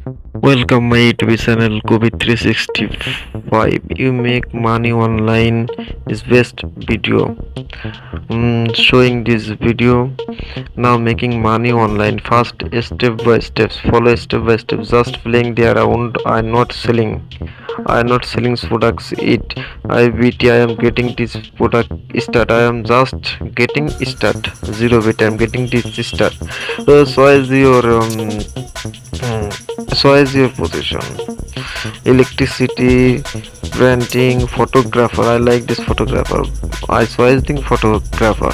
Welcome my YouTube channel COVID 365. You make money online is best video. Showing this video now making money online fast step by steps. Follow step by step. Just playing there around. I'm not selling products. I am getting this product start. I am just getting start. Zero bit. I am getting this start. So as your choice your position, electricity, branding, photographer. I like this photographer. I choosing photographer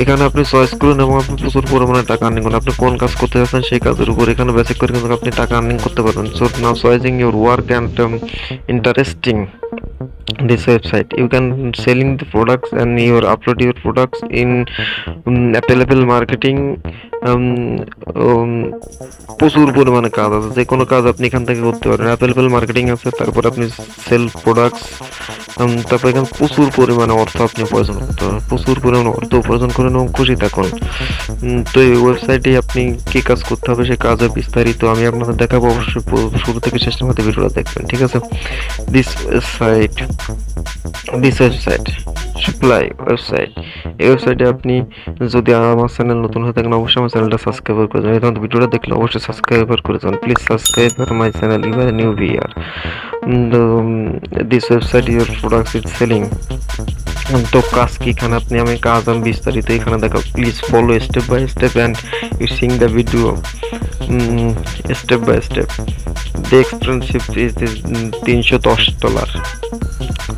এখানে আপনি choice করুন এবং আপনি প্রচুর পরিমাণে টাকা earning করুন। আপনি কোন কাজ করতে যাচ্ছেন সেই কাজের উপর এখানে বেসিক করে কিন্তু আপনি টাকা আর্নিং করতে পারবেন। So now choosing your work and interesting this website. You can selling the products and you upload your products in available marketing. প্রচুর পরিমাণে কাজ আছে, যে কোনো কাজ আপনি এখান থেকে করতে পারেন। অ্যাভেলেবল মার্কেটিং আছে, তারপর আপনি সেল প্রোডাক্টস, তারপর এখানে প্রচুর পরিমাণে অর্থ আপনি উপার্জন করতে পারেন, প্রচুর পরিমাণে অর্থ উপার্জন করেন এবং খুশি থাকুন। তো এই ওয়েবসাইটে আপনি কি কাজ করতে হবে সেই কাজের বিস্তারিত আমি আপনাদের দেখাবো। অবশ্যই শুরু থেকে শেষের মধ্যে ভিডিওটা দেখবেন, ঠিক আছে? This website supply website. এই ওয়েবসাইটে আপনি যদি আমার চ্যানেল নতুন হয়ে থাকেন অবশ্যই আমার চ্যানেলটা সাবস্ক্রাইব করে যাবেন। এখন ভিডিওটা দেখলে অবশ্যই সাবস্ক্রাইব করে যাবেন। Please subscribe my channel you are new viewer. This website your products is selling. তো কাজ কি এখানে আমি বিস্তারিত এখানে দেখো। Please follow step by step and you sing the video step by step. The expensive is $310।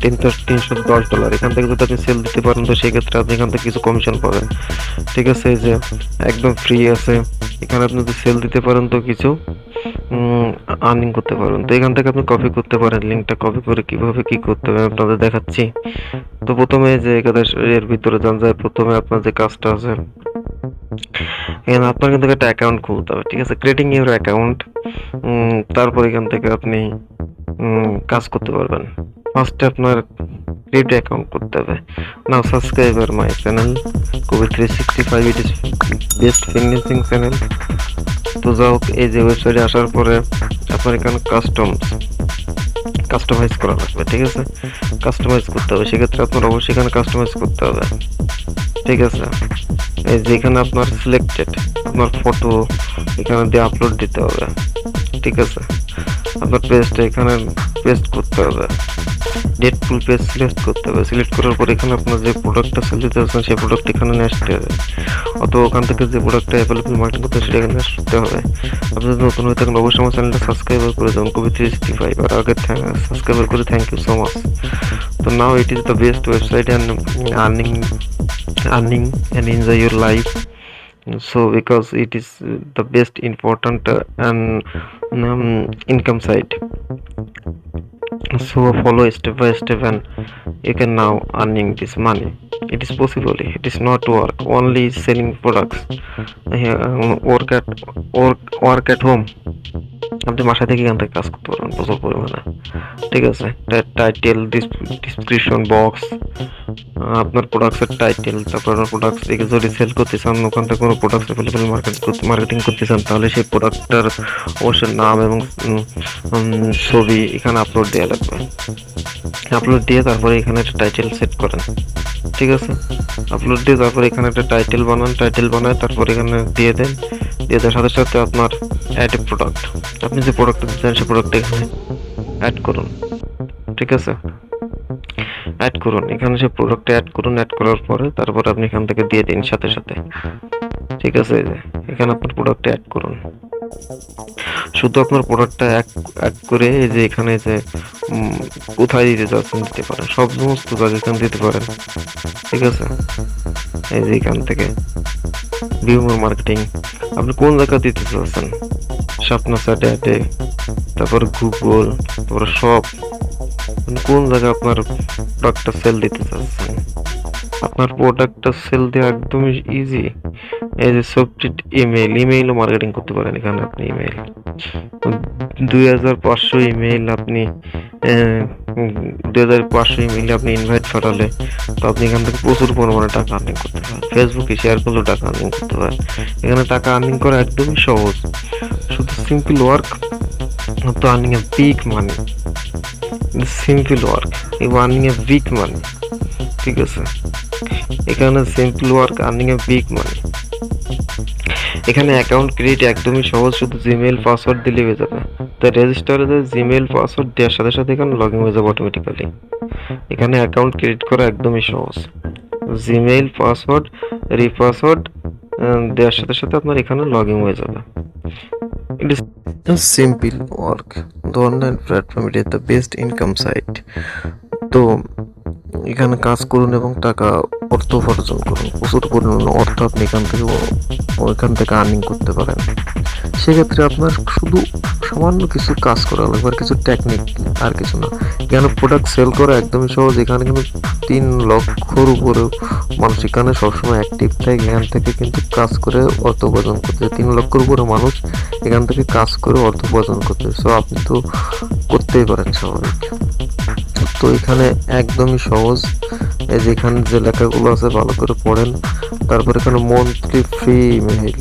$310 এখান থেকে যদি আপনি সেল দিতে পারেন তো সেক্ষেত্রে আপনি এখান থেকে কিছু কমিশন পাবেন, ঠিক আছে? এই যে একদম ফ্রি আছে, এখানে আপনি যদি সেল দিতে পারেন তো কিছু আর্নিং করতে পারবেন। তো এখান থেকে আপনি কপি করতে পারেন, লিঙ্কটা কপি করে কিভাবে কি করতে হবে আপনাদের দেখাচ্ছি। তো প্রথমে যে এর ভিতরে যান, যায় প্রথমে আপনার যে কাজটা আছে এখানে আপনার কিন্তু একটা অ্যাকাউন্ট খুলতে হবে, ঠিক আছে? Creating your account. তারপর এখান থেকে আপনি কাজ করতে পারবেন। ফার্স্টে আপনার ক্রিয়েট অ্যাকাউন্ট করতে হবে। Now subscriber my channel covid 365, it is best finishing channel. তো যাই হোক, এই যে ওয়েবসাইটে আসার পরে আপনার এখানে কাস্টমাইজ করা লাগবে, ঠিক আছে? কাস্টমাইজ করতে হবে, সেক্ষেত্রে আপনার অবশ্যই এখানে কাস্টমাইজ করতে হবে, ঠিক আছে? এই যে এখানে আপনার সিলেক্টেড আপনার ফটো এখানে দিয়ে আপলোড দিতে হবে, ঠিক আছে? আপনার পেজটা এখানে পেস্ট করতে হবে, ডেট ফুল পেজ সিলেক্ট করতে হবে। সিলেক্ট করার পর এখানে আপনার যে প্রোডাক্টটা সেল দিতে চাচ্ছেন সেই প্রোডাক্ট এখানে নিয়ে আসতে হবে, অথবা ওখান থেকে যে প্রোডাক্টটা অ্যাভেলেবল মার্কেটিং করতে সেটা এখানে আসতে হবে। আপনি যদি নতুন হয়ে থাকেন অবশ্যই আমার চ্যানেলটা সাবস্ক্রাইব করে যাবেন কোভিড 365 আর আগে সাবস্ক্রাইব করে থ্যাংক ইউ সো মাচ। তো now it is the best website and earning and enjoy your life. So because it is the best important and income site. So follow step by step and you can now earning this money. It is possible, it is not work only selling products. Work at home, আপনি বাসা থেকে এখান থেকে কাজ করতে পারবেন প্রচুর পরিমাণে, ঠিক আছে? টাইটেল, ডিসক্রিপশন বক্স, আপনার প্রোডাক্টসের টাইটেল, তারপর আপনার প্রোডাক্টস থেকে যদি সেল করতে চান, ওখান থেকে কোনো প্রোডাক্টস অ্যাভেলেবল মার্কেটিং করতে চান, তাহলে সেই প্রোডাক্টটার অবশ্যই নাম এবং ছবি এখানে আপলোড দেওয়া লাগবে। আপলোড দিয়ে তারপরে এখানে একটা টাইটেল সেট করেন, ঠিক আছে? আপলোড দিয়ে তারপরে এখানে একটা টাইটেল বানায় তারপর এখানে দিয়ে দেন। দিয়ে দেওয়ার সাথে সাথে আপনার অ্যাড এ প্রোডাক্ট, আপনি যে প্রোডাক্টটা দিচ্ছেন সেই প্রোডাক্টটা এখানে অ্যাড করুন, ঠিক আছে? অ্যাড করুন, এখানে সেই প্রোডাক্টটা অ্যাড করুন। অ্যাড করার পরে তারপর আপনি এখান থেকে দিয়ে দিন সাথে সাথে, ঠিক আছে? এখানে আপনার প্রোডাক্টটা অ্যাড করুন। শুধু আপনার প্রোডাক্টটা অ্যাড করে এই যে এখানে যে কোথায় দিতে চাচ্ছেন দিতে পারেন, সব সমস্ত জায়গায় এখানে দিতে পারেন, ঠিক আছে? এই যে এখান থেকে ভিউ মোর মার্কেটিং, আপনি কোন জায়গা দিতে চাচ্ছেন, স্বপ্নচ্যাট অ্যাডে, তারপর গুগল, তারপর সব, কোন জায়গায় আপনার প্রোডাক্টটা সেল দিতে চাচ্ছেন। আপনার প্রোডাক্টটা সেল দেওয়া একদমই ইজি। এই যে সাবজেক্ট ইমেইলও মার্কেটিং করতে পারেন এখানে। আপনি ইমেইল 2500 ইমেইল আপনি 2500 ইমেইলে আপনি ইনভাইট পাঠালে তো আপনি এখান থেকে প্রচুর পরিমাণে টাকা আর্নিং করতে পারেন। ফেসবুকে শেয়ার করলেও টাকা আর্নিং করতে পারেন। এখানে টাকা আর্নিং করা একদমই সহজ, শুধু simple work to earning a big money. Simple work you earning a big money. ঠিক আছে, এখানে simple work earning a big money. এখানে অ্যাকাউন্ট ক্রিয়েট একদমই সহজ, শুধু জিমেইল পাসওয়ার্ড দিলেই হয়ে যাবে। তো রেজিস্টারে জিমেইল পাসওয়ার্ড দেওয়ার সাথে সাথে এখানে লগ ইন হয়ে যাবে অটোমেটিক্যালি। এখানে অ্যাকাউন্ট ক্রিয়েট করা একদমই সহজ, জিমেইল পাসওয়ার্ড রিপাসওয়ার্ড দেওয়ার সাথে সাথে আপনার এখানে লগ ইন হয়ে যাবে। It is a simple work. The online platform it is the best income site. তো এখানে কাজ করুন এবং টাকা অর্থ উপার্জন করুন, প্রচুর পরিমাণে অর্থ আপনি ওইখান থেকে আর্নিং করতে পারেন। সেক্ষেত্রে আপনার শুধু সামান্য কিছু কাজ করা লাগবে, আর কিছু টেকনিক, আর কিছু না। এখানে প্রোডাক্ট সেল করা একদমই সহজ। এখানে কিন্তু 3 লক্ষর উপরে মানুষ এখানে সবসময় অ্যাক্টিভ থাকে। এখান থেকে কিন্তু কাজ করে অর্থ উপার্জন করতে 3 লক্ষর উপরে মানুষ এখান থেকে কাজ করে অর্থ উপার্জন করতে। সো আপনি তো করতেই পারেন স্বাভাবিক। তো এখানে একদমই সহজ, এই যে এখানে যে লেখাগুলো আছে ভালো করে পড়েন। তারপর এখানে মন্থলি ফ্রি ইমেইল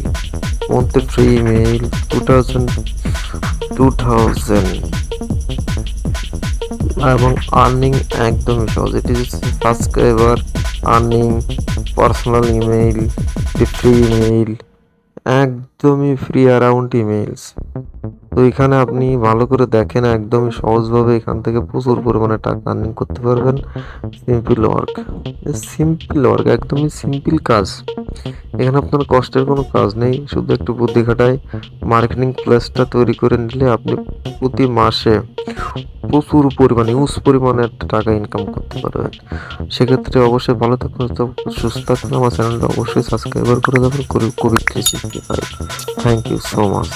2000 এবং আর্নিং একদমই সহজ। এটি subscriber earning, personal email, free email, একদমই ফ্রি অ্যারাউন্ড ইমেইলস। তো এখানে আপনি ভালো করে দেখেন, একদমই সহজভাবে এখান থেকে প্রচুর পরিমাণে টাকা আর্নিং করতে পারবেন। সিম্পল ওয়ার্ক একদমই সিম্পল কাজ। এখানে আপনার কষ্টের কোনো কাজ নেই, শুধু একটু বুদ্ধি খাটায় মার্কেটিং প্লেসটা তৈরি করে নিলে আপনি প্রতি মাসে প্রচুর পরিমাণে ইউজ পরিমাণে একটা টাকা ইনকাম করতে পারবেন। সেক্ষেত্রে অবশ্যই ভালো থাকুন, সুস্থ থাকুন। আমার চ্যানেলটা অবশ্যই সাবস্ক্রাইবার করে দেবেন। কবি 365। Thank you so much.